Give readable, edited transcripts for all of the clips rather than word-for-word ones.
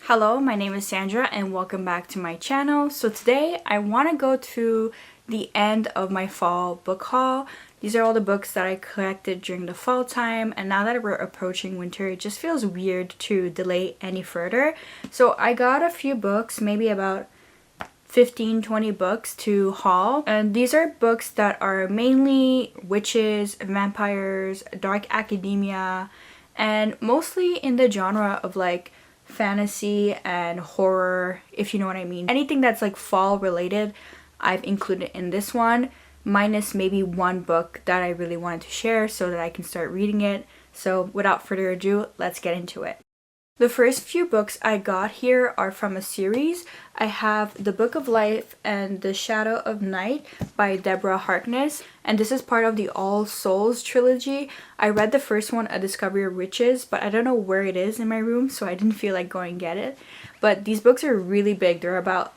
Hello, my name is Sandra and welcome back to my channel. So today I want to go to the end of my fall book haul. These are all the books that I collected during the fall time, and now that we're approaching winter, it just feels weird to delay any further. So I got a few books, maybe about 15-20 books to haul, and these are books that are mainly witches, vampires, dark academia, and mostly in the genre of like fantasy and horror, if you know what I mean. Anything that's like fall related I've included in this one, minus maybe one book that I really wanted to share so that I can start reading it. So without further ado, let's get into it. The first few books I got here are from a series. I have The Book of Life and The Shadow of Night by Deborah Harkness, and this is part of the All Souls trilogy. I read the first one, A Discovery of Witches, but I don't know where it is in my room, so I didn't feel like going and get it. But these books are really big. They're about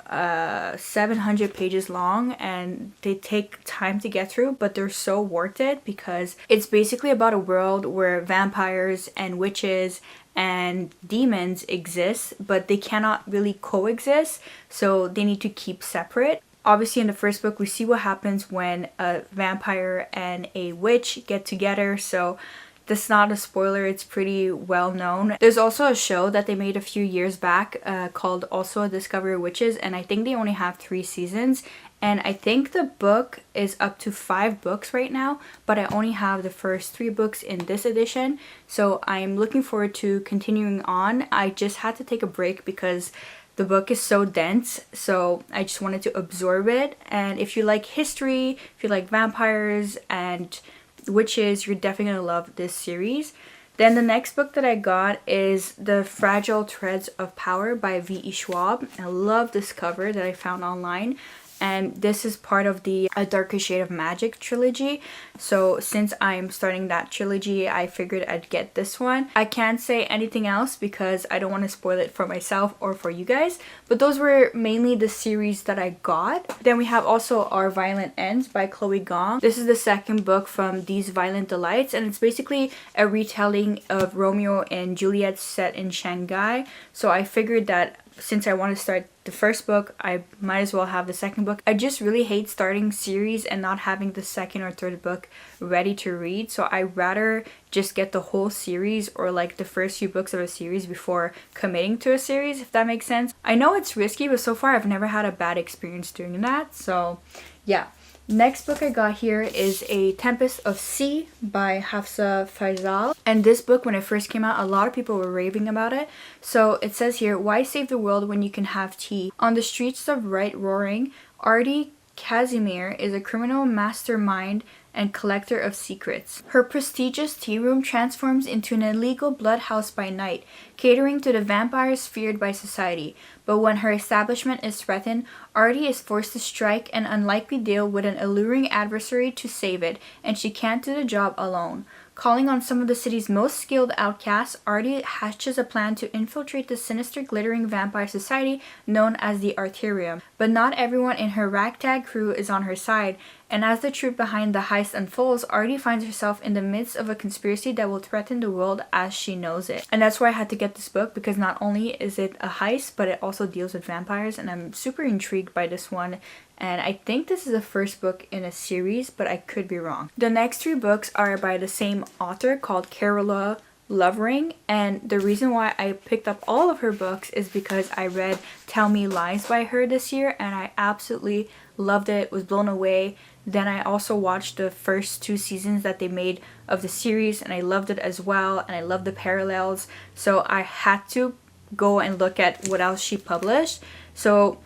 700 pages long, and they take time to get through, but they're so worth it because it's basically about a world where vampires and witches and demons exist, but they cannot really coexist, so they need to keep separate. Obviously in the first book we see what happens when a vampire and a witch get together, so that's not a spoiler, it's pretty well known. There's also a show that they made a few years back called also A Discovery of Witches, and I think they only have 3 seasons. And I think the book is up to 5 books right now, but I only have the first 3 books in this edition. So I'm looking forward to continuing on. I just had to take a break because the book is so dense, so I just wanted to absorb it. And if you like history, if you like vampires and witches, you're definitely gonna love this series. Then the next book that I got is The Fragile Threads of Power by V.E. Schwab. I love this cover that I found online. And this is part of the A Darker Shade of Magic trilogy. So since I'm starting that trilogy, I figured I'd get this one. I can't say anything else because I don't want to spoil it for myself or for you guys. But those were mainly the series that I got. Then we have also Our Violent Ends by Chloe Gong. This is the second book from These Violent Delights, and it's basically a retelling of Romeo and Juliet set in Shanghai. So I figured that since I want to start the first book, I might as well have the second book. I just really hate starting series and not having the second or third book ready to read, so I rather just get the whole series or like the first few books of a series before committing to a series, if that makes sense. I know it's risky, but so far I've never had a bad experience doing that, so yeah. Next book I got here is A Tempest of Sea by Hafsa Faisal. And this book, when it first came out, a lot of people were raving about it. So it says here, why save the world when you can have tea? On the streets of Right Roaring, Artie Casimir is a criminal mastermind and collector of secrets. Her prestigious tea room transforms into an illegal bloodhouse by night, catering to the vampires feared by society. But when her establishment is threatened, Artie is forced to strike an unlikely deal with an alluring adversary to save it, and she can't do the job alone. Calling on some of the city's most skilled outcasts, Artie hatches a plan to infiltrate the sinister glittering vampire society known as the Arterium. But not everyone in her ragtag crew is on her side, and as the truth behind the heist unfolds, Artie finds herself in the midst of a conspiracy that will threaten the world as she knows it. And that's why I had to get this book, because not only is it a heist, but it also deals with vampires, and I'm super intrigued by this one. And I think this is the first book in a series, but I could be wrong. The next 3 books are by the same author called Carola Lovering, and the reason why I picked up all of her books is because I read Tell Me Lies by her this year, and I absolutely loved it, was blown away. Then I also watched the first 2 seasons that they made of the series, and I loved it as well, and I love the parallels, so I had to go and look at what else she published. So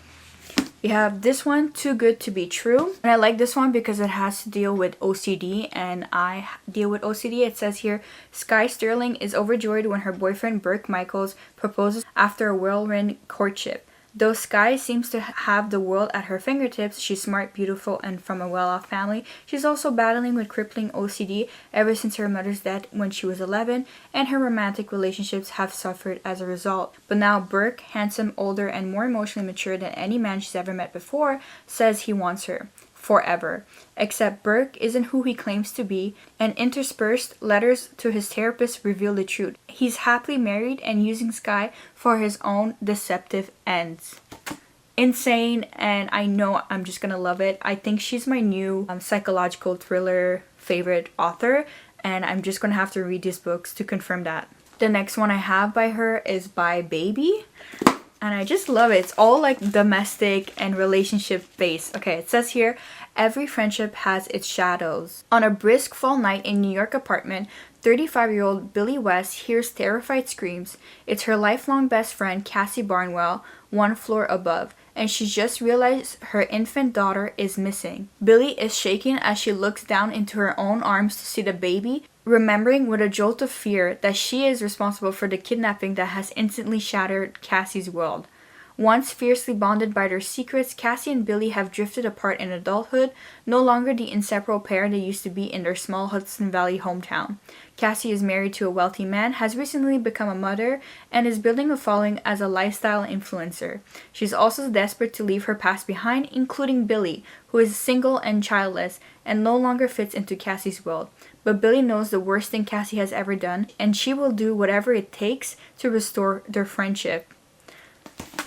we have this one, Too Good to Be True. And I like this one because it has to deal with OCD, and I deal with OCD. It says here, Sky Sterling is overjoyed when her boyfriend Burke Michaels proposes after a whirlwind courtship. Though Sky seems to have the world at her fingertips, she's smart, beautiful, and from a well-off family. She's also battling with crippling OCD ever since her mother's death when she was 11, and her romantic relationships have suffered as a result. But now Burke, handsome, older, and more emotionally mature than any man she's ever met before, says he wants her. forever. Except Burke isn't who he claims to be, and interspersed letters to his therapist reveal the truth. He's happily married and using Sky for his own deceptive ends. Insane, and I know I'm just gonna love it. I think she's my new psychological thriller favorite author, and I'm just gonna have to read these books to confirm that. The next one I have by her is by Baby, and I just love it. It's all like domestic and relationship based. Okay, it says here, every friendship has its shadows. On a brisk fall night in New York apartment, 35-year-old Billy West hears terrified screams. It's her lifelong best friend, Cassie Barnwell, one floor above, and she just realized her infant daughter is missing. Billy is shaken as she looks down into her own arms to see the baby, remembering with a jolt of fear that she is responsible for the kidnapping that has instantly shattered Cassie's world. Once fiercely bonded by their secrets, Cassie and Billy have drifted apart in adulthood, no longer the inseparable pair they used to be in their small Hudson Valley hometown. Cassie is married to a wealthy man, has recently become a mother, and is building a following as a lifestyle influencer. She's also desperate to leave her past behind, including Billy, who is single and childless, and no longer fits into Cassie's world. But Billy knows the worst thing Cassie has ever done, and she will do whatever it takes to restore their friendship.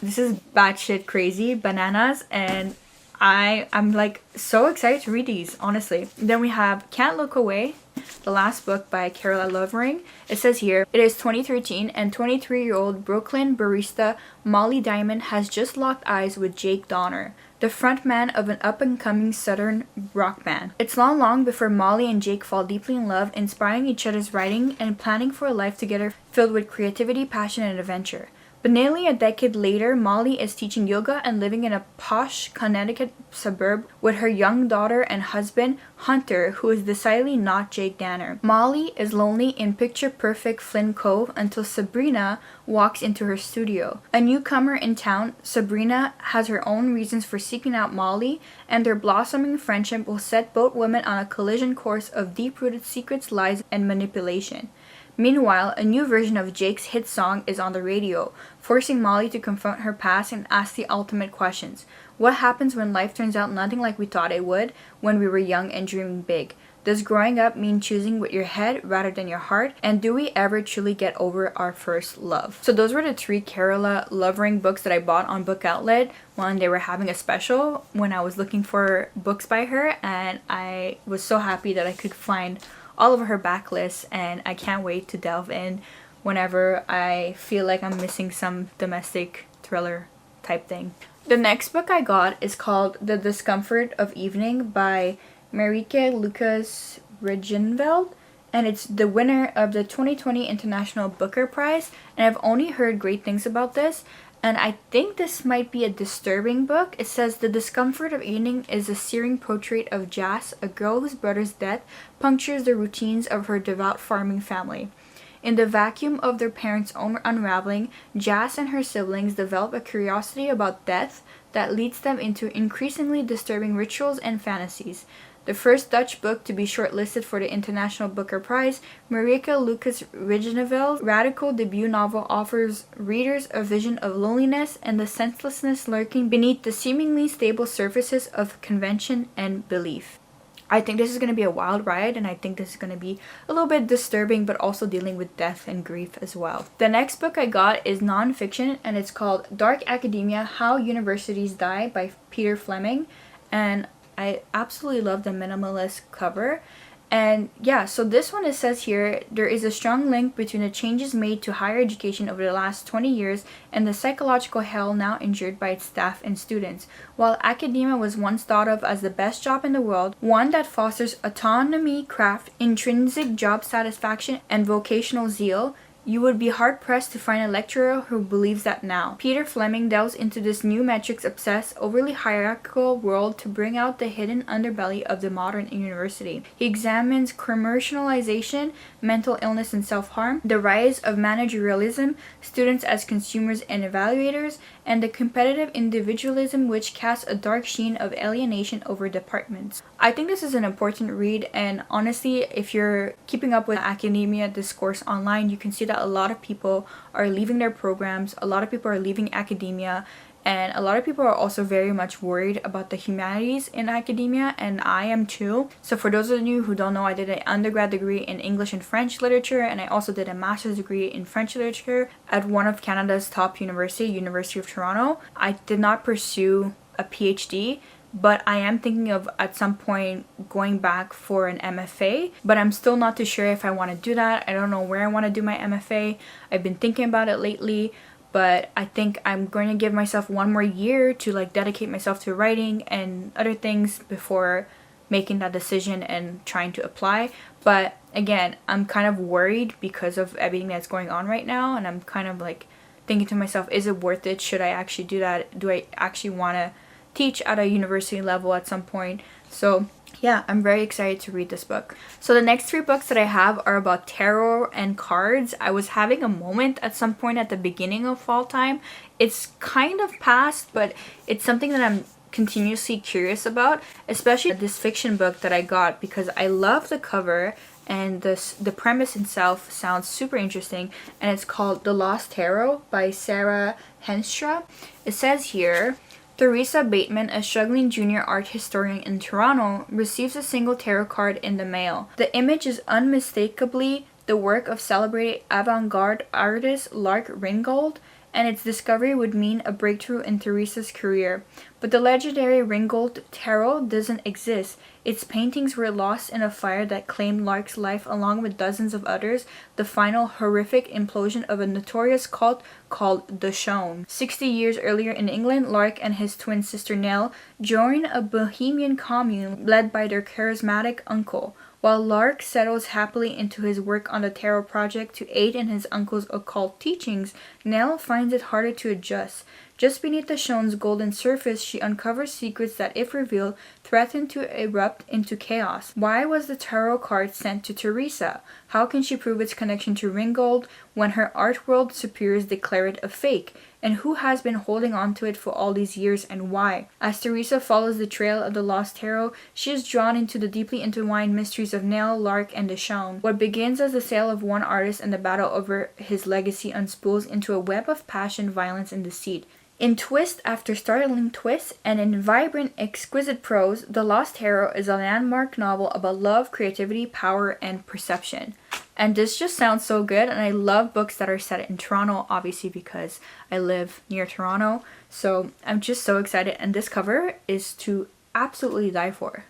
This is batshit crazy bananas, and I'm like so excited to read these, honestly. Then we have Can't Look Away, the last book by Carola Lovering. It says here, it is 2013 and 23-year-old Brooklyn barista Molly Diamond has just locked eyes with Jake Donner, the frontman of an up-and-coming southern rock band. It's not long before Molly and Jake fall deeply in love, inspiring each other's writing and planning for a life together filled with creativity, passion, and adventure. But nearly a decade later, Molly is teaching yoga and living in a posh Connecticut suburb with her young daughter and husband, Hunter, who is decidedly not Jake Danner. Molly is lonely in picture-perfect Flynn Cove until Sabrina walks into her studio. A newcomer in town, Sabrina has her own reasons for seeking out Molly, and their blossoming friendship will set both women on a collision course of deep-rooted secrets, lies, and manipulation. Meanwhile, a new version of Jake's hit song is on the radio, forcing Molly to confront her past and ask the ultimate questions. What happens when life turns out nothing like we thought it would when we were young and dreaming big? Does growing up mean choosing with your head rather than your heart? And do we ever truly get over our first love? So those were the 3 Carola Lovering books that I bought on Book Outlet when they were having a special when I was looking for books by her, and I was so happy that I could find all of her backlists, and I can't wait to delve in whenever I feel like I'm missing some domestic thriller type thing. The next book I got is called The Discomfort of Evening by Marieke Lucas Regenveld, and it's the winner of the 2020 International Booker Prize, and I've only heard great things about this, and I think this might be a disturbing book. It says The Discomfort of Evening is a searing portrait of Jas, a girl whose brother's death punctures the routines of her devout farming family. In the vacuum of their parents' own unraveling, Jas and her siblings develop a curiosity about death that leads them into increasingly disturbing rituals and fantasies. The first Dutch book to be shortlisted for the International Booker Prize, Marieke Lucas Regeneveld's radical debut novel offers readers a vision of loneliness and the senselessness lurking beneath the seemingly stable surfaces of convention and belief. I think this is going to be a wild ride, and I think this is going to be a little bit disturbing, but also dealing with death and grief as well. The next book I got is nonfiction, and it's called Dark Academia: How Universities Die by Peter Fleming, and I absolutely love the minimalist cover. And yeah, so this one, it says here, there is a strong link between the changes made to higher education over the last 20 years and the psychological hell now endured by its staff and students. While academia was once thought of as the best job in the world, one that fosters autonomy, craft, intrinsic job satisfaction, and vocational zeal, you would be hard-pressed to find a lecturer who believes that now. Peter Fleming delves into this new metrics-obsessed, overly hierarchical world to bring out the hidden underbelly of the modern university. He examines commercialization, mental illness and self-harm, the rise of managerialism, students as consumers and evaluators, and the competitive individualism which casts a dark sheen of alienation over departments. I think this is an important read, and honestly, if you're keeping up with academia discourse online, you can see that that a lot of people are leaving their programs, a lot of people are leaving academia, and a lot of people are also very much worried about the humanities in academia, and I am too. So for those of you who don't know, I did an undergrad degree in English and French literature, and I also did a master's degree in French literature at one of Canada's top university, University of Toronto. I did not pursue a PhD, but I am thinking of at some point going back for an MFA, but I'm still not too sure if I want to do that. I don't know where I want to do my MFA. I've been thinking about it lately, but I think I'm going to give myself one more year to like dedicate myself to writing and other things before making that decision and trying to apply. But again, I'm kind of worried because of everything that's going on right now, and I'm kind of like thinking to myself, is it worth it? Should I actually do that? Do I actually want to teach at a university level at some point? So yeah, I'm very excited to read this book. So the next 3 books that I have are about tarot and cards. I was having a moment at some point at the beginning of fall time. It's kind of past, but it's something that I'm continuously curious about, especially this fiction book that I got because I love the cover and the premise itself sounds super interesting, and it's called The Lost Tarot by Sarah Henstra. It says here, Theresa Bateman, a struggling junior art historian in Toronto, receives a single tarot card in the mail. The image is unmistakably the work of celebrated avant-garde artist Lark Ringgold, and its discovery would mean a breakthrough in Theresa's career. But the legendary Ringgold tarot doesn't exist. Its paintings were lost in a fire that claimed Lark's life along with dozens of others, the final horrific implosion of a notorious cult called The Shown. 60 years earlier in England, Lark and his twin sister Nell join a bohemian commune led by their charismatic uncle. While Lark settles happily into his work on the tarot project to aid in his uncle's occult teachings, Nell finds it harder to adjust. Just beneath the Shown's golden surface, she uncovers secrets that, if revealed, threaten to erupt into chaos. Why was the tarot card sent to Theresa? How can she prove its connection to Ringgold when her art world superiors declare it a fake? And who has been holding on to it for all these years, and why? As Theresa follows the trail of the lost tarot, she is drawn into the deeply intertwined mysteries of Nell, Lark, and the Shown. What begins as the sale of one artist and the battle over his legacy unspools into a web of passion, violence, and deceit. In twist after startling twist, and in vibrant, exquisite prose, The Lost Tarot is a landmark novel about love, creativity, power, and perception. And this just sounds so good, and I love books that are set in Toronto, obviously because I live near Toronto. So I'm just so excited, and this cover is to absolutely die for.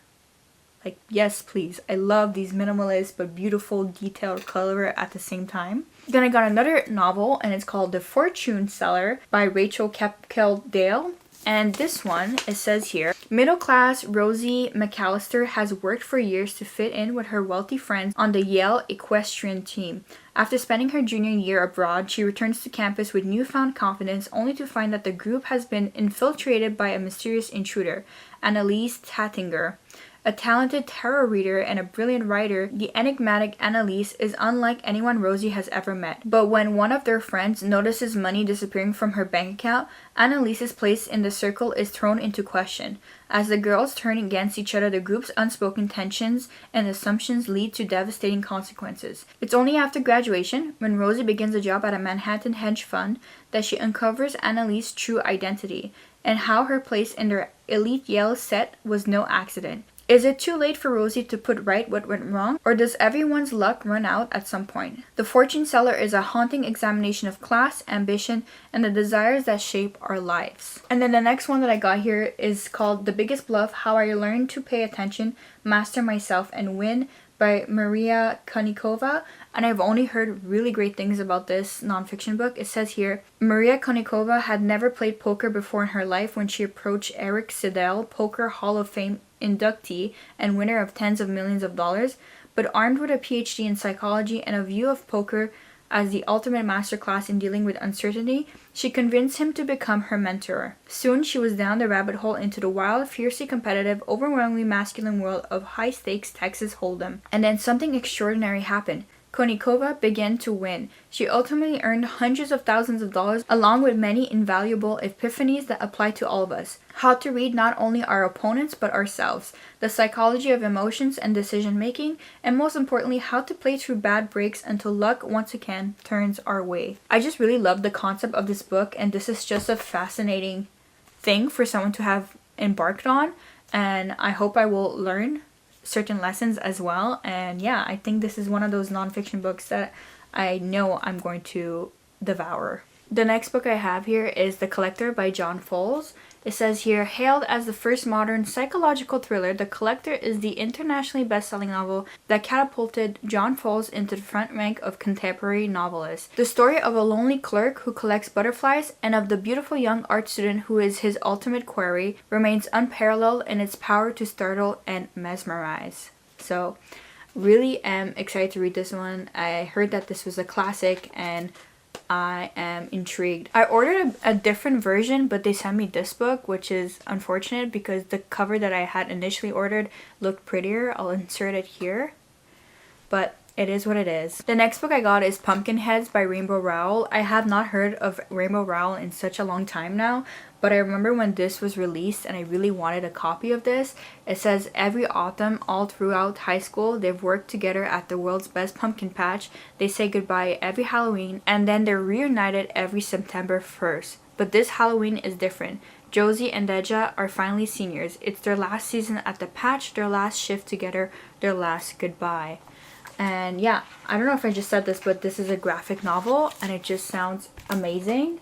Like, yes, please. I love these minimalist but beautiful detailed color at the same time. Then I got another novel, and it's called The Fortune Seller by Rachel Kepkel-Dale. And this one, it says here, middle-class Rosie McAllister has worked for years to fit in with her wealthy friends on the Yale equestrian team. After spending her junior year abroad, she returns to campus with newfound confidence, only to find that the group has been infiltrated by a mysterious intruder, Annalise Tattinger. A talented tarot reader and a brilliant writer, the enigmatic Annalise is unlike anyone Rosie has ever met. But when one of their friends notices money disappearing from her bank account, Annalise's place in the circle is thrown into question. As the girls turn against each other, the group's unspoken tensions and assumptions lead to devastating consequences. It's only after graduation, when Rosie begins a job at a Manhattan hedge fund, that she uncovers Annalise's true identity, and how her place in their elite Yale set was no accident. Is it too late for Rosie to put right what went wrong, or does everyone's luck run out at some point? The Fortune Seller is a haunting examination of class, ambition, and the desires that shape our lives. And then the next one that I got here is called The Biggest Bluff: How I Learned to Pay Attention, Master Myself, and Win by Maria Konnikova. And I've only heard really great things about this nonfiction book. It says here, Maria Konnikova had never played poker before in her life when she approached Eric Siddell, Poker Hall of Fame inductee and winner of tens of millions of dollars, but armed with a PhD in psychology and a view of poker as the ultimate masterclass in dealing with uncertainty, she convinced him to become her mentor. Soon she was down the rabbit hole into the wild, fiercely competitive, overwhelmingly masculine world of high-stakes Texas Hold'em. And then something extraordinary happened. Konikova began to win. She ultimately earned hundreds of thousands of dollars, along with many invaluable epiphanies that apply to all of us. How to read not only our opponents but ourselves, the psychology of emotions and decision making, and most importantly, how to play through bad breaks until luck once again turns our way. I just really love the concept of this book, and this is just a fascinating thing for someone to have embarked on, and I hope I will learn certain lessons as well. And yeah, I think this is one of those nonfiction books that I know I'm going to devour. The next book I have here is The Collector by John Fowles. It says here, hailed as the first modern psychological thriller, The Collector is the internationally best-selling novel that catapulted John Fowles into the front rank of contemporary novelists. The story of a lonely clerk who collects butterflies and of the beautiful young art student who is his ultimate quarry remains unparalleled in its power to startle and mesmerize. So, really am excited to read this one. I heard that this was a classic and I am intrigued. I ordered a different version, but they sent me this book, which is unfortunate because the cover that I had initially ordered looked prettier. I'll insert it here. But it is what it is. The next book I got is Pumpkinheads by Rainbow Rowell. I have not heard of Rainbow Rowell in such a long time now, but I remember when this was released and I really wanted a copy of this. It says every autumn, all throughout high school, they've worked together at the world's best pumpkin patch. They say goodbye every Halloween, and then they're reunited every September 1st. But this Halloween is different. Josie and Deja are finally seniors. It's their last season at the patch, their last shift together, their last goodbye. And yeah, I don't know if I just said this, but this is a graphic novel and it just sounds amazing.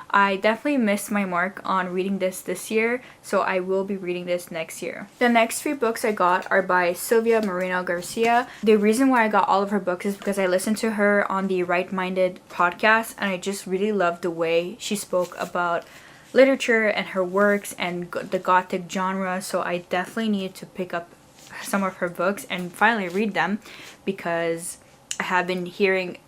I definitely missed my mark on reading this year, so I will be reading this next year. The next 3 books I got are by Silvia Moreno Garcia. The reason why I got all of her books is because I listened to her on the Right Minded podcast, and I just really loved the way she spoke about literature and her works and the gothic genre, so I definitely needed to pick up some of her books and finally read them because I have been hearing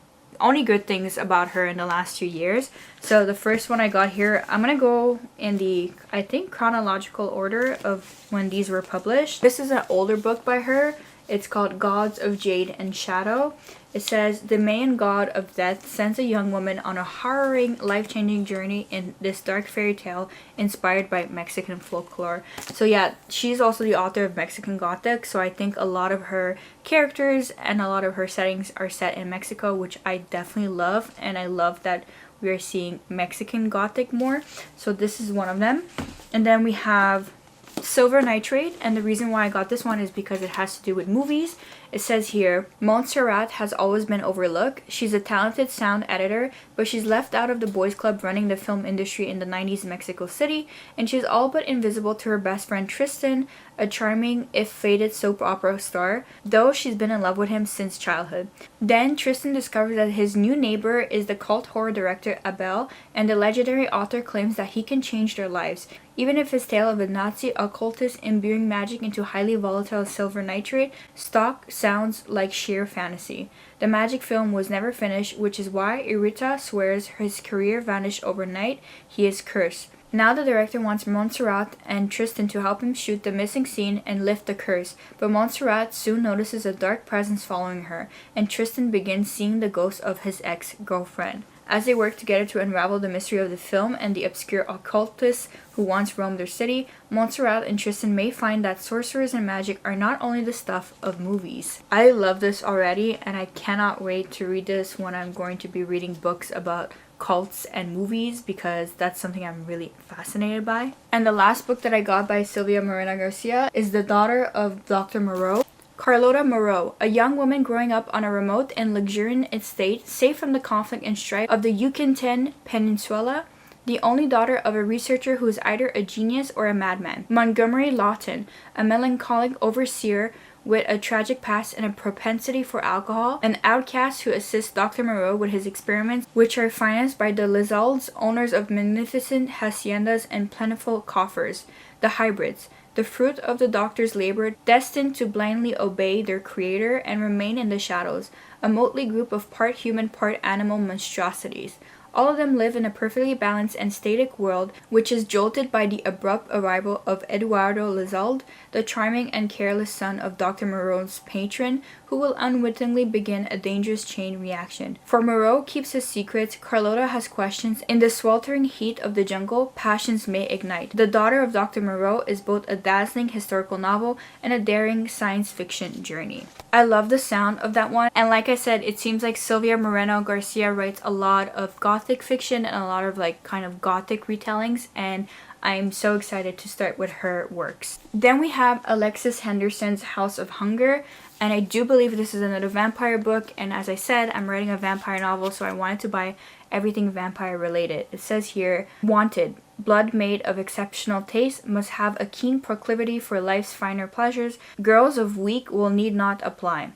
only good things about her in the last 2 years. So the first one I got here, I'm gonna go in the, I think, chronological order of when these were published. This is an older book by her. It's called Gods of Jade and Shadow. It says, the Mayan god of death sends a young woman on a harrowing, life-changing journey in this dark fairy tale inspired by Mexican folklore. So yeah, she's also the author of Mexican Gothic, so I think a lot of her characters and a lot of her settings are set in Mexico, which I definitely love, and I love that we are seeing Mexican Gothic more. So this is one of them. And then we have Silver Nitrate, and the reason why I got this one is because it has to do with movies. It says here, Montserrat has always been overlooked. She's a talented sound editor, but she's left out of the boys club running the film industry in the 90s in Mexico City, and she's all but invisible to her best friend Tristan, a charming, if faded soap opera star, though she's been in love with him since childhood. Then Tristan discovers that his new neighbor is the cult horror director Abel, and the legendary author claims that he can change their lives. Even if his tale of a Nazi occultist imbuing magic into highly volatile silver nitrate stock sounds like sheer fantasy. The magic film was never finished, which is why Irita swears his career vanished overnight. He is cursed. Now the director wants Montserrat and Tristan to help him shoot the missing scene and lift the curse, but Montserrat soon notices a dark presence following her, and Tristan begins seeing the ghost of his ex-girlfriend. As they work together to unravel the mystery of the film and the obscure occultist who once roamed their city, Montserrat and Tristan may find that sorcerers and magic are not only the stuff of movies. I love this already, and I cannot wait to read this when I'm going to be reading books about cults and movies, because that's something I'm really fascinated by. And the last book that I got by Silvia Moreno Garcia is The Daughter of Dr. Moreau. Carlota Moreau, a young woman growing up on a remote and luxuriant estate, safe from the conflict and strife of the Yucatan Peninsula, the only daughter of a researcher who is either a genius or a madman. Montgomery Lawton, a melancholic overseer with a tragic past and a propensity for alcohol, an outcast who assists Dr. Moreau with his experiments, which are financed by the Lizaldes, owners of magnificent haciendas and plentiful coffers. The hybrids, the fruit of the doctor's labor, destined to blindly obey their creator and remain in the shadows, a motley group of part human, part animal monstrosities. All of them live in a perfectly balanced and static world, which is jolted by the abrupt arrival of Eduardo Lizalde, the charming and careless son of Dr. Moreau's patron, who will unwittingly begin a dangerous chain reaction. For Moreau keeps his secrets, Carlota has questions. In the sweltering heat of the jungle, passions may ignite. The Daughter of Dr. Moreau is both a dazzling historical novel and a daring science fiction journey. I love the sound of that one, and like I said, it seems like Silvia Moreno Garcia writes a lot of gothic fiction and a lot of like kind of gothic retellings, and I'm so excited to start with her works. Then we have Alexis Henderson's House of Hunger, and I do believe this is another vampire book, and as I said, I'm writing a vampire novel, so I wanted to buy everything vampire related. It says here, wanted. Blood made of exceptional taste must have a keen proclivity for life's finer pleasures. Girls of weak will need not apply.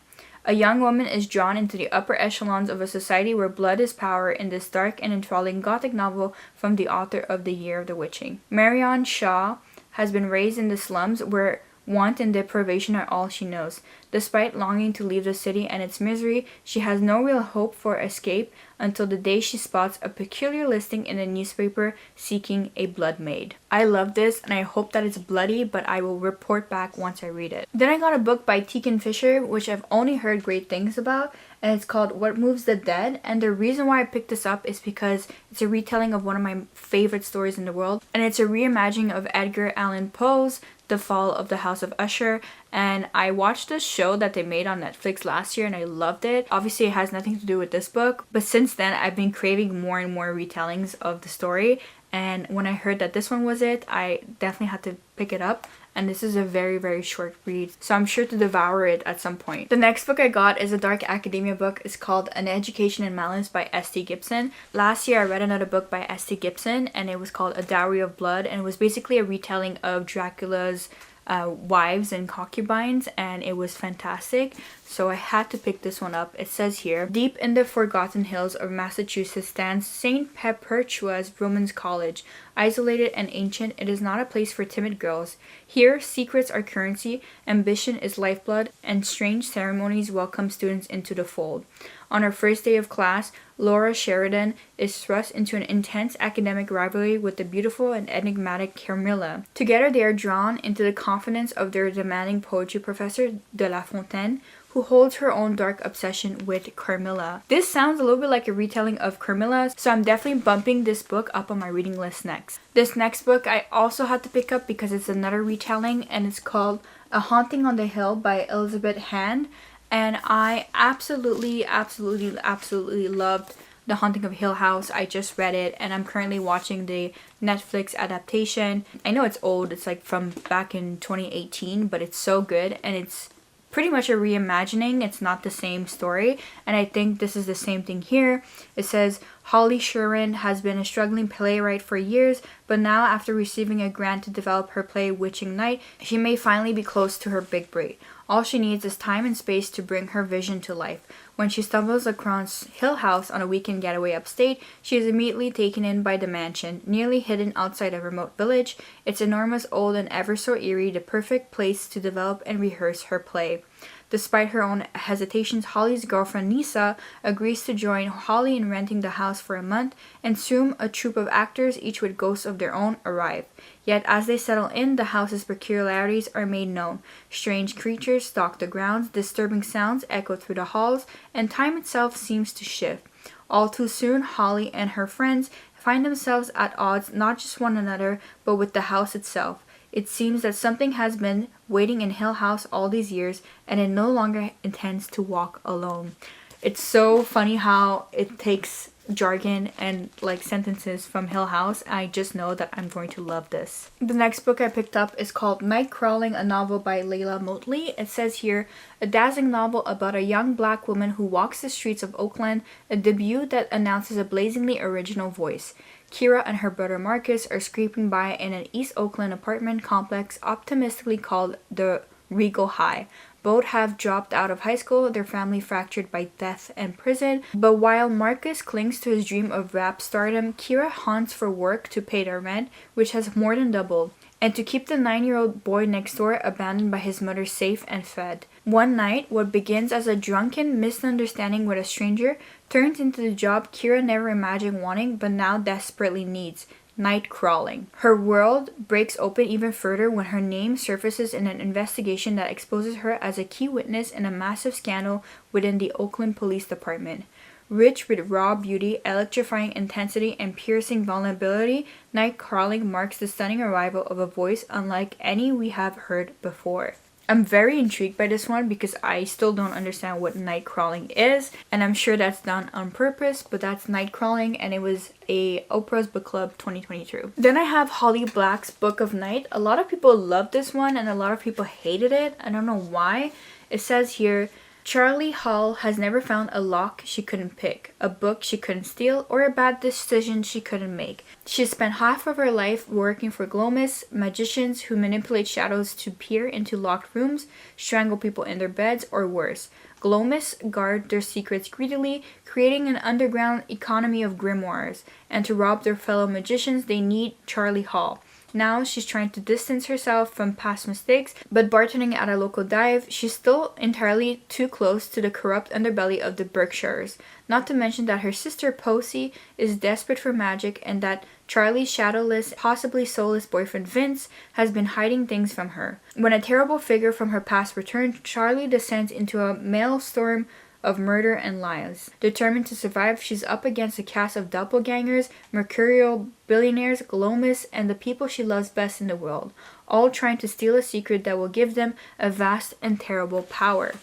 A young woman is drawn into the upper echelons of a society where blood is power in this dark and enthralling gothic novel from the author of The Year of the Witching. Marion Shaw has been raised in the slums where want and deprivation are all she knows. Despite longing to leave the city and its misery, she has no real hope for escape until the day she spots a peculiar listing in a newspaper seeking a blood maid. I love this and I hope that it's bloody, but I will report back once I read it. Then I got a book by Tegan Fisher, which I've only heard great things about, and it's called What Moves the Dead. And the reason why I picked this up is because it's a retelling of one of my favorite stories in the world, and it's a reimagining of Edgar Allan Poe's The Fall of the House of Usher. And I watched this show that they made on Netflix last year and I loved it. Obviously it has nothing to do with this book, but since then I've been craving more and more retellings of the story, and when I heard that this one was it, I definitely had to pick it up. And this is a very, very short read, so I'm sure to devour it at some point. The next book I got is a dark academia book. It's called An Education in Malice by S.T. Gibson. Last year I read another book by S.T. Gibson and it was called A Dowry of Blood, and it was basically a retelling of Dracula's wives and concubines, and it was fantastic, so I had to pick this one up. It says here, deep in the forgotten hills of Massachusetts stands St. Perpetua's Women's College. Isolated and ancient, it is not a place for timid girls. Here, secrets are currency, ambition is lifeblood, and strange ceremonies welcome students into the fold. On her first day of class, Laura Sheridan is thrust into an intense academic rivalry with the beautiful and enigmatic Carmilla. Together they are drawn into the confidence of their demanding poetry professor, De La Fontaine, who holds her own dark obsession with Carmilla. This sounds a little bit like a retelling of Carmilla, so I'm definitely bumping this book up on my reading list next. This next book I also had to pick up because it's another retelling, and it's called A Haunting on the Hill by Elizabeth Hand. And I absolutely loved The Haunting of Hill House. I just read it and I'm currently watching the Netflix adaptation. I know it's old, it's like from back in 2018, but it's so good and it's pretty much a reimagining. It's not the same story, and I think this is the same thing here. It says, Holly Sherwin has been a struggling playwright for years, but now after receiving a grant to develop her play Witching Night, she may finally be close to her big break. All she needs is time and space to bring her vision to life. When she stumbles across Hill House on a weekend getaway upstate, she is immediately taken in by the mansion, nearly hidden outside a remote village. It's enormous, old, and ever so eerie, the perfect place to develop and rehearse her play. Despite her own hesitations, Holly's girlfriend Nisa agrees to join Holly in renting the house for a month, and soon a troupe of actors, each with ghosts of their own, arrive. Yet as they settle in, the house's peculiarities are made known. Strange creatures stalk the grounds, disturbing sounds echo through the halls, and time itself seems to shift. All too soon, Holly and her friends find themselves at odds not just one another, but with the house itself. It seems that something has been waiting in Hill House all these years, and it no longer intends to walk alone. It's so funny how it takes jargon and like sentences from Hill House. I just know that I'm going to love this. The next book I picked up is called Night Crawling, a novel by Layla Motley. It says here, a dazzling novel about a young black woman who walks the streets of Oakland, a debut that announces a blazingly original voice. Kira and her brother Marcus are scraping by in an East Oakland apartment complex optimistically called the Regal High. Both have dropped out of high school, their family fractured by death and prison. But while Marcus clings to his dream of rap stardom, Kira hunts for work to pay their rent, which has more than doubled, and to keep the 9-year-old boy next door abandoned by his mother safe and fed. One night, what begins as a drunken misunderstanding with a stranger turns into the job Kira never imagined wanting but now desperately needs: night crawling. Her world breaks open even further when her name surfaces in an investigation that exposes her as a key witness in a massive scandal within the Oakland Police Department. Rich with raw beauty, electrifying intensity, and piercing vulnerability, Night Crawling marks the stunning arrival of a voice unlike any we have heard before. I'm very intrigued by this one because I still don't understand what night crawling is, and I'm sure that's done on purpose, but that's Night Crawling, and it was a Oprah's Book Club 2022. Then I have Holly Black's Book of Night. A lot of people loved this one and a lot of people hated it. I don't know why. It says here, Charlie Hall has never found a lock she couldn't pick, a book she couldn't steal, or a bad decision she couldn't make. She spent half of her life working for glomists, magicians who manipulate shadows to peer into locked rooms, strangle people in their beds, or worse. Glomists guard their secrets greedily, creating an underground economy of grimoires, and to rob their fellow magicians they need Charlie Hall. Now she's trying to distance herself from past mistakes, but bartending at a local dive, she's still entirely too close to the corrupt underbelly of the Berkshires. Not to mention that her sister Posey is desperate for magic and that Charlie's shadowless, possibly soulless boyfriend Vince has been hiding things from her. When a terrible figure from her past returns, Charlie descends into a maelstrom of murder and lies. Determined to survive, she's up against a cast of doppelgangers, mercurial billionaires, glomists, and the people she loves best in the world, all trying to steal a secret that will give them a vast and terrible power.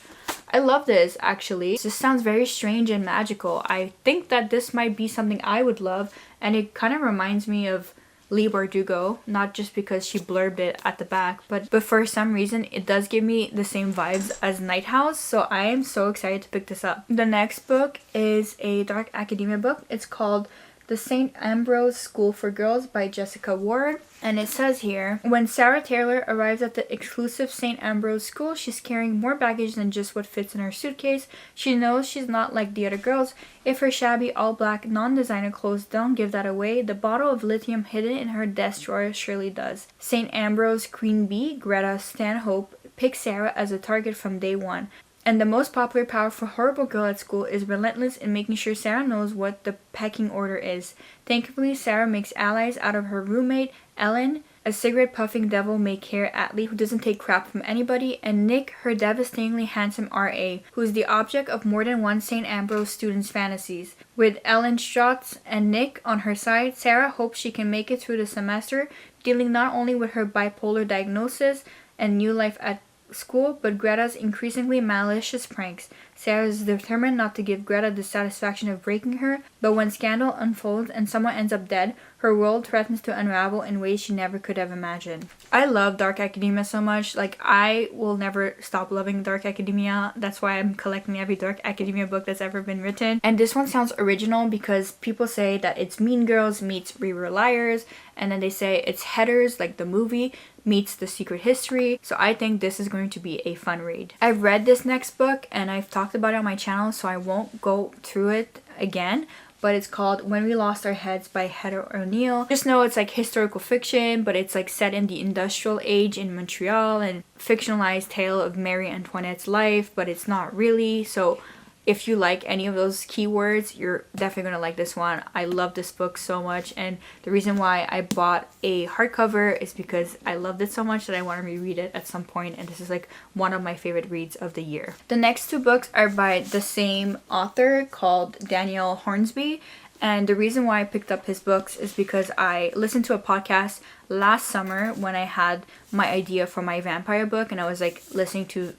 I love this, actually. This sounds very strange and magical. I think that this might be something I would love, and it kind of reminds me of Leigh Bardugo, not just because she blurbed it at the back, but for some reason it does give me the same vibes as Night House, so I am so excited to pick this up. The next book is a dark academia book. It's called The St. Ambrose School for Girls by Jessica Ward. And it says here, when Sarah Taylor arrives at the exclusive St. Ambrose school, she's carrying more baggage than just what fits in her suitcase. She knows she's not like the other girls. If her shabby all-black non-designer clothes don't give that away, the bottle of lithium hidden in her desk drawer surely does. St. Ambrose Queen Bee, Greta Stanhope, picks Sarah as a target from day one. And the most popular, powerful, horrible girl at school is relentless in making sure Sarah knows what the pecking order is. Thankfully, Sarah makes allies out of her roommate, Ellen, a cigarette-puffing devil-may-care athlete who doesn't take crap from anybody, and Nick, her devastatingly handsome RA, who is the object of more than one St. Ambrose student's fantasies. With Ellen Strauss and Nick on her side, Sarah hopes she can make it through the semester, dealing not only with her bipolar diagnosis and new life at school, but Greta's increasingly malicious pranks. Sarah is determined not to give Greta the satisfaction of breaking her, but when scandal unfolds and someone ends up dead, her world threatens to unravel in ways she never could have imagined. I love dark academia so much. Like, I will never stop loving dark academia. That's why I'm collecting every dark academia book that's ever been written. And this one sounds original because people say that it's Mean Girls meets We Were Liars, and then they say it's Headers, like the movie, meets The Secret History. So I think this is going to be a fun read. I've read this next book and I've talked about it on my channel, so I won't go through it again, but it's called When We Lost Our Heads by Heather O'Neill. Just know it's like historical fiction, but it's like set in the industrial age in Montreal and fictionalized tale of Marie Antoinette's life, but it's not really. So if you like any of those keywords, you're definitely going to like this one. I love this book so much, and the reason why I bought a hardcover is because I loved it so much that I want to reread it at some point, and this is like one of my favorite reads of the year. The next two books are by the same author called Daniel Hornsby, and the reason why I picked up his books is because I listened to a podcast last summer when I had my idea for my vampire book, and I was like listening to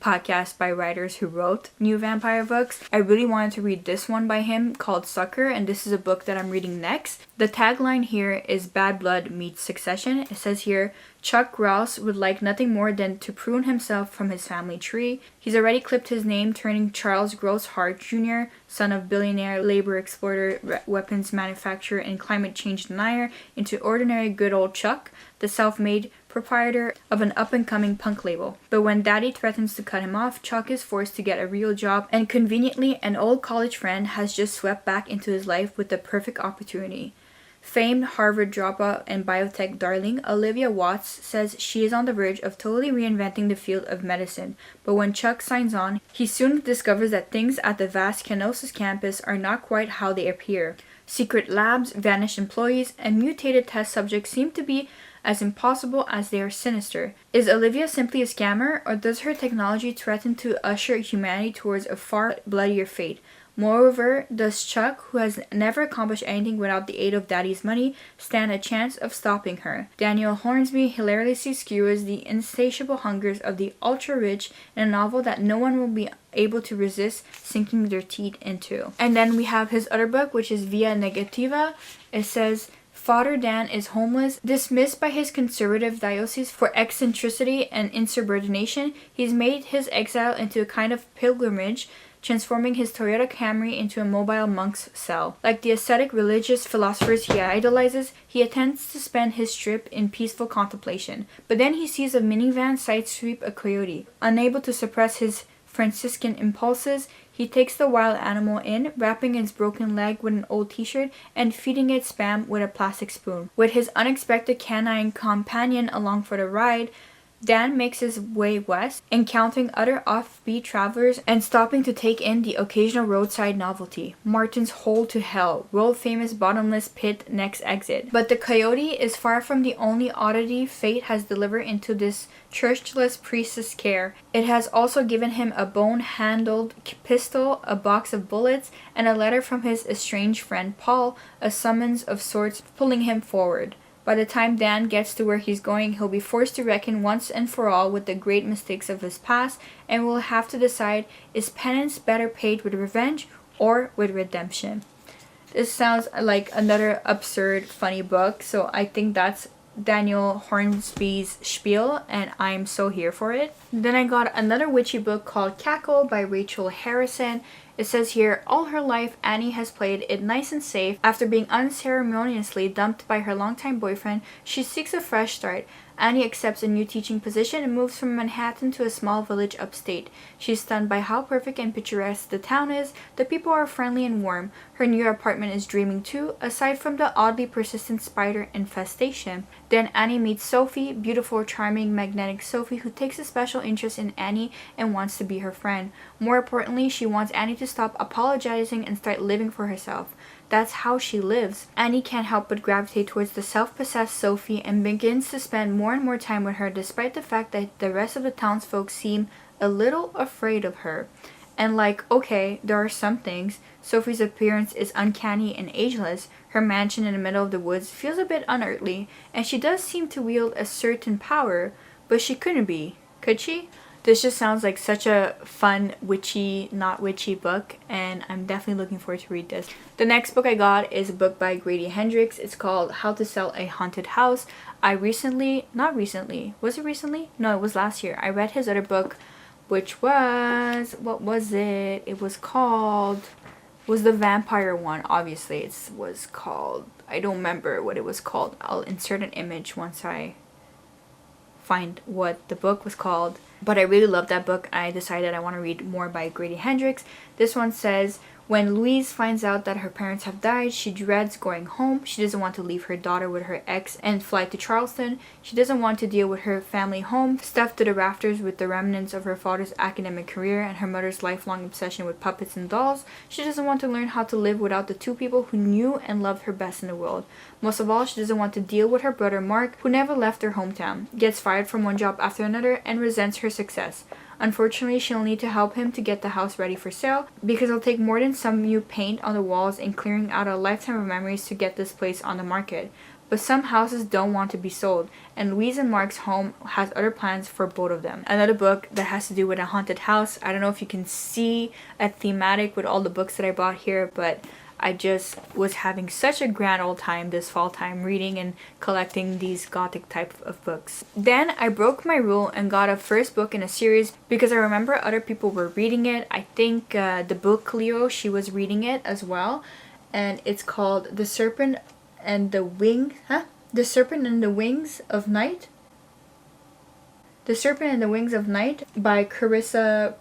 podcasts by writers who wrote new vampire books. I really wanted to read this one by him called Sucker, and this is a book that I'm reading next. The tagline here is Bad Blood meets Succession. It says here, Chuck Rouse would like nothing more than to prune himself from his family tree. He's already clipped his name, turning Charles Gross Hart Jr., son of billionaire, labor exploiter, weapons manufacturer, and climate change denier, into ordinary good old Chuck, the self-made proprietor of an up-and-coming punk label. But when Daddy threatens to cut him off, Chuck is forced to get a real job, and conveniently, an old college friend has just swept back into his life with the perfect opportunity. Famed Harvard dropout and biotech darling Olivia Watts says she is on the verge of totally reinventing the field of medicine, but when Chuck signs on, he soon discovers that things at the vast Kenosis campus are not quite how they appear. Secret labs, vanished employees, and mutated test subjects seem to be as impossible as they are sinister. Is Olivia simply a scammer, or does her technology threaten to usher humanity towards a far bloodier fate? Moreover, does Chuck, who has never accomplished anything without the aid of Daddy's money, stand a chance of stopping her? Daniel Hornsby hilariously skewers the insatiable hungers of the ultra-rich in a novel that no one will be able to resist sinking their teeth into. And then we have his other book, which is Via Negativa. It says, Father Dan is homeless. Dismissed by his conservative diocese for eccentricity and insubordination, he's made his exile into a kind of pilgrimage, transforming his Toyota Camry into a mobile monk's cell. Like the ascetic religious philosophers he idolizes, he attempts to spend his trip in peaceful contemplation. But then he sees a minivan sidesweep a coyote. Unable to suppress his Franciscan impulses, he takes the wild animal in, wrapping its broken leg with an old t-shirt and feeding it spam with a plastic spoon. With his unexpected canine companion along for the ride, Dan makes his way west, encountering other offbeat travelers and stopping to take in the occasional roadside novelty. Martin's Hole to Hell, world-famous bottomless pit next exit. But the coyote is far from the only oddity fate has delivered into this churchless priest's care. It has also given him a bone-handled pistol, a box of bullets, and a letter from his estranged friend Paul, a summons of sorts pulling him forward. By the time Dan gets to where he's going, he'll be forced to reckon once and for all with the great mistakes of his past, and will have to decide, is penance better paid with revenge or with redemption? This sounds like another absurd, funny book, so I think that's Daniel Hornsby's spiel, and I'm so here for it. Then I got another witchy book called Cackle by Rachel Harrison. It says here, all her life, Annie has played it nice and safe. After being unceremoniously dumped by her longtime boyfriend, she seeks a fresh start. Annie accepts a new teaching position and moves from Manhattan to a small village upstate. She's stunned by how perfect and picturesque the town is. The people are friendly and warm. Her new apartment is dreaming too, aside from the oddly persistent spider infestation. Then Annie meets Sophie, beautiful, charming, magnetic Sophie, who takes a special interest in Annie and wants to be her friend. More importantly, she wants Annie to stop apologizing and start living for herself. That's how she lives. Annie can't help but gravitate towards the self-possessed Sophie and begins to spend more and more time with her, despite the fact that the rest of the townsfolk seem a little afraid of her. And like, okay, there are some things. Sophie's appearance is uncanny and ageless. Her mansion in the middle of the woods feels a bit unearthly, and she does seem to wield a certain power, but she couldn't be, could she? This just sounds like such a fun, witchy, not witchy book, and I'm definitely looking forward to read this. The next book I got is a book by Grady Hendrix. It's called How to Sell a Haunted House. Was it recently? No, it was last year. I read his other book, which was, what was it? It was the vampire one, obviously. It was called, I don't remember what it was called. I'll insert an image once I find what the book was called. But I really loved that book. I decided I want to read more by Grady Hendrix. This one says, when Louise finds out that her parents have died, she dreads going home. She doesn't want to leave her daughter with her ex and fly to Charleston. She doesn't want to deal with her family home, stuffed to the rafters with the remnants of her father's academic career and her mother's lifelong obsession with puppets and dolls. She doesn't want to learn how to live without the two people who knew and loved her best in the world. Most of all, she doesn't want to deal with her brother Mark, who never left her hometown, gets fired from one job after another, and resents her success. Unfortunately, she'll need to help him to get the house ready for sale, because it'll take more than some new paint on the walls and clearing out a lifetime of memories to get this place on the market. But some houses don't want to be sold, and Louise and Mark's home has other plans for both of them. Another book that has to do with a haunted house. I don't know if you can see a thematic with all the books that I bought here, but I just was having such a grand old time this fall time reading and collecting these gothic type of books. Then I broke my rule and got a first book in a series because I remember other people were reading it. I think the book Leo, she was reading it as well, and it's called The Serpent and the Wings of Night. The Serpent and the Wings of Night by Carissa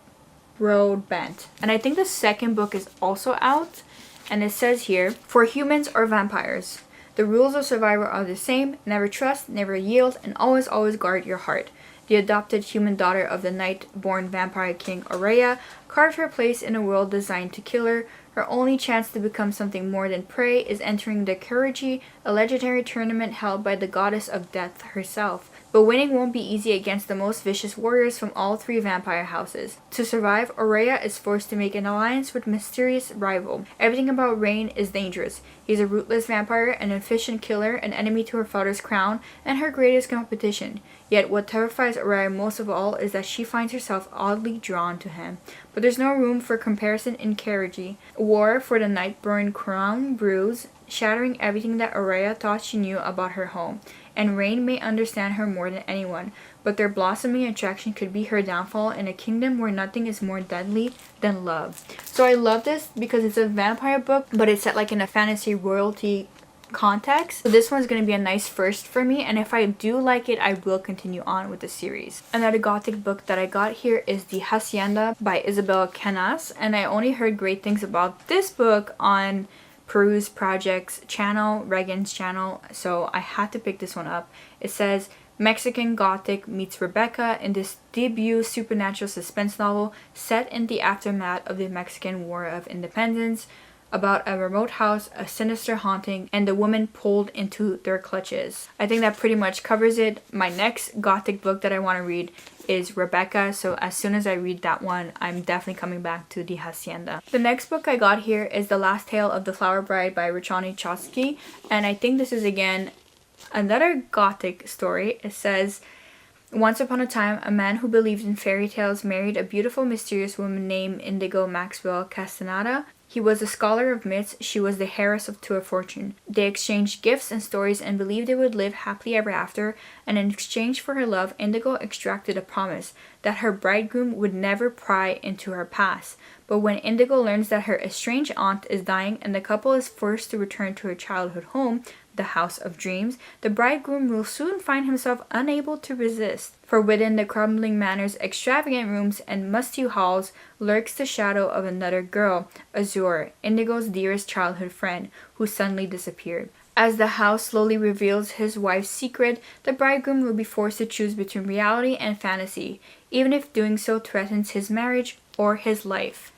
Broadbent. And I think the second book is also out. And it says here, for humans or vampires. The rules of survival are the same: never trust, never yield, and always, always guard your heart. The adopted human daughter of the night-born vampire king Aurea carved her place in a world designed to kill her. Her only chance to become something more than prey is entering the Kurigi, a legendary tournament held by the goddess of death herself. But winning won't be easy against the most vicious warriors from all three vampire houses. To survive, Aurea is forced to make an alliance with a mysterious rival. Everything about Rain is dangerous. He's a ruthless vampire, an efficient killer, an enemy to her father's crown, and her greatest competition. Yet what terrifies Aurea most of all is that she finds herself oddly drawn to him. But there's no room for comparison in Kurigi. War for the Nightborn crown brews, shattering everything that Aurea thought she knew about her home. And Rain may understand her more than anyone, but their blossoming attraction could be her downfall in a kingdom where nothing is more deadly than love. So I love this because it's a vampire book, but it's set like in a fantasy royalty context. So this one's going to be a nice first for me, and if I do like it, I will continue on with the series. Another gothic book that I got here is The Hacienda by Isabel Canas, and I only heard great things about this book on Peruse Project's channel, Regan's channel, so I had to pick this one up. It says Mexican Gothic meets Rebecca in this debut supernatural suspense novel set in the aftermath of the Mexican War of Independence, about a remote house, a sinister haunting, and the woman pulled into their clutches. I think that pretty much covers it. My next gothic book that I want to read is Rebecca, so as soon as I read that one, I'm definitely coming back to The Hacienda. The next book I got here is The Last Tale of the Flower Bride by Rachani Chotsky, and I think this is again another gothic story. It says, once upon a time, a man who believed in fairy tales married a beautiful, mysterious woman named Indigo Maxwell Castaneda. He was a scholar of myths, she was the heiress to a fortune. They exchanged gifts and stories and believed they would live happily ever after, and in exchange for her love, Indigo extracted a promise that her bridegroom would never pry into her past. But when Indigo learns that her estranged aunt is dying and the couple is forced to return to her childhood home, the House of Dreams, the bridegroom will soon find himself unable to resist. For within the crumbling manor's extravagant rooms and musty halls lurks the shadow of another girl, Azure, Indigo's dearest childhood friend, who suddenly disappeared. As the house slowly reveals his wife's secret, the bridegroom will be forced to choose between reality and fantasy, even if doing so threatens his marriage or his life.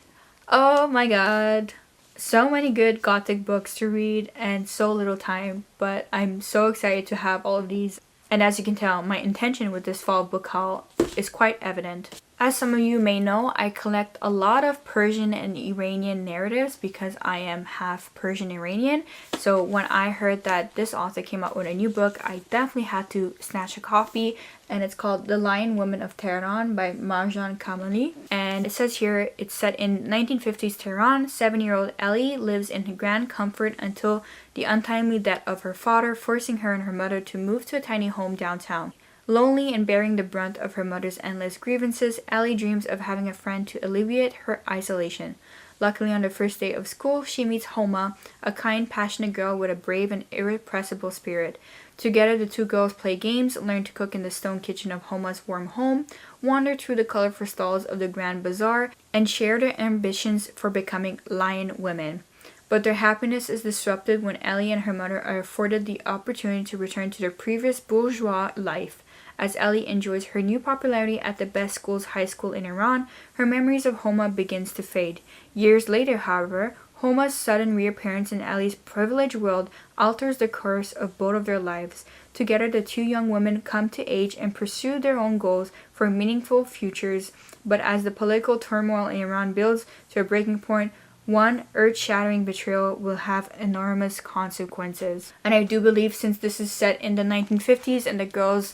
Oh my god. So many good gothic books to read and so little time, but I'm so excited to have all of these. And as you can tell, my intention with this fall book haul is quite evident. As some of you may know, I collect a lot of Persian and Iranian narratives because I am half Persian Iranian. So when I heard that this author came out with a new book, I definitely had to snatch a copy. And it's called The Lion Woman of Tehran by Marjan Kamali. And it says here, it's set in 1950s Tehran. 7-year-old Ellie lives in grand comfort until the untimely death of her father, forcing her and her mother to move to a tiny home downtown. Lonely and bearing the brunt of her mother's endless grievances, Ellie dreams of having a friend to alleviate her isolation. Luckily, on the first day of school, she meets Homa, a kind, passionate girl with a brave and irrepressible spirit. Together, the two girls play games, learn to cook in the stone kitchen of Homa's warm home, wander through the colorful stalls of the Grand Bazaar, and share their ambitions for becoming lion women. But their happiness is disrupted when Ellie and her mother are afforded the opportunity to return to their previous bourgeois life. As Ellie enjoys her new popularity at the best high school in Iran, her memories of Homa begins to fade. Years later, however, Homa's sudden reappearance in Ellie's privileged world alters the course of both of their lives. Together, the two young women come to age and pursue their own goals for meaningful futures. But as the political turmoil in Iran builds to a breaking point, one earth-shattering betrayal will have enormous consequences. And I do believe, since this is set in the 1950s and the girls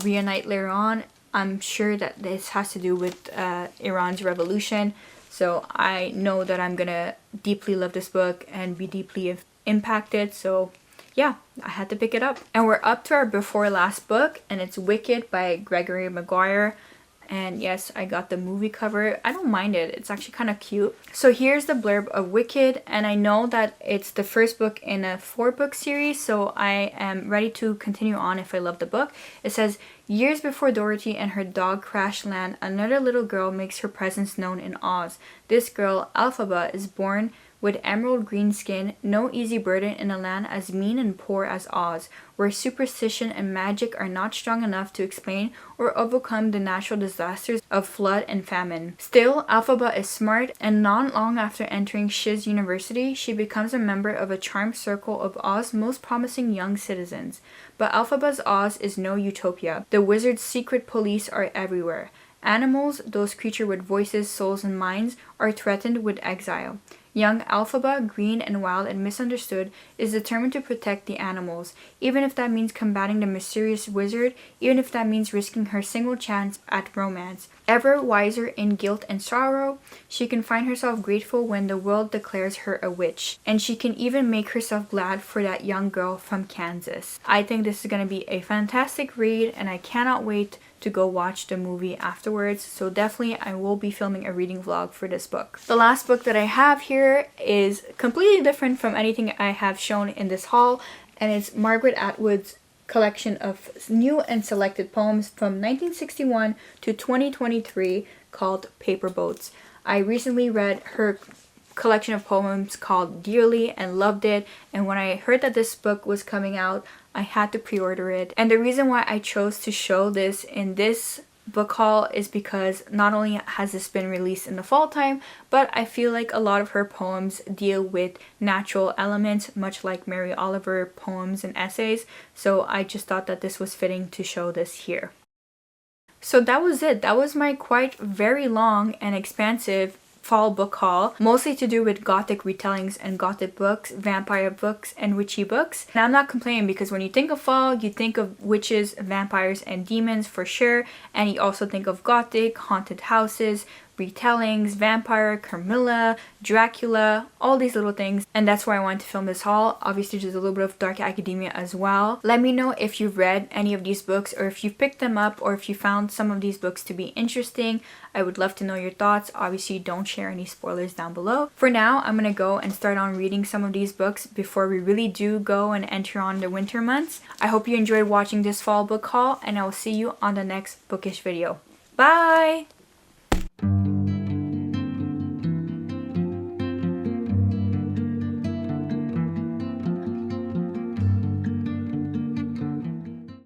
reunite later on, I'm sure that this has to do with Iran's revolution. So I know that I'm gonna deeply love this book and be deeply impacted. So yeah, I had to pick it up. And we're up to our before last book, and it's Wicked by Gregory Maguire. And yes, I got the movie cover. I don't mind it. It's actually kind of cute. So here's the blurb of Wicked, and I know that it's the first book in a 4-book series, so I am ready to continue on if I love the book. It says, years before Dorothy and her dog crash land, another little girl makes her presence known in Oz. This girl, Alphaba, is born with emerald green skin, no easy burden in a land as mean and poor as Oz, where superstition and magic are not strong enough to explain or overcome the natural disasters of flood and famine. Still, Elphaba is smart, and not long after entering Shiz University, she becomes a member of a charmed circle of Oz's most promising young citizens. But Elphaba's Oz is no utopia. The wizard's secret police are everywhere. Animals, those creatures with voices, souls, and minds, are threatened with exile. Young Elphaba, green and wild and misunderstood, is determined to protect the animals, even if that means combating the mysterious wizard, even if that means risking her single chance at romance. Ever wiser in guilt and sorrow, she can find herself grateful when the world declares her a witch, and she can even make herself glad for that young girl from Kansas. I think this is going to be a fantastic read, and I cannot wait to go watch the movie afterwards, so definitely I will be filming a reading vlog for this book. The last book that I have here is completely different from anything I have shown in this haul, and it's Margaret Atwood's collection of new and selected poems from 1961 to 2023 called Paper Boats. I recently read her collection of poems called Dearly and loved it, and when I heard that this book was coming out, I had to pre-order it. And the reason why I chose to show this in this book haul is because not only has this been released in the fall time, but I feel like a lot of her poems deal with natural elements, much like Mary Oliver poems and essays, so I just thought that this was fitting to show this here. So that was it. That was my quite very long and expansive fall book haul, mostly to do with gothic retellings and gothic books, vampire books, and witchy books. And I'm not complaining, because when you think of fall, you think of witches, vampires, and demons for sure, and you also think of gothic, haunted houses, retellings, vampire, Carmilla, Dracula, all these little things, and that's why I wanted to film this haul. Obviously there's a little bit of dark academia as well. Let me know if you've read any of these books, or if you've picked them up, or if you found some of these books to be interesting. I would love to know your thoughts. Obviously don't share any spoilers down below. For now, I'm gonna go and start on reading some of these books before we really do go and enter on the winter months. I hope you enjoyed watching this fall book haul, and I will see you on the next bookish video. Bye!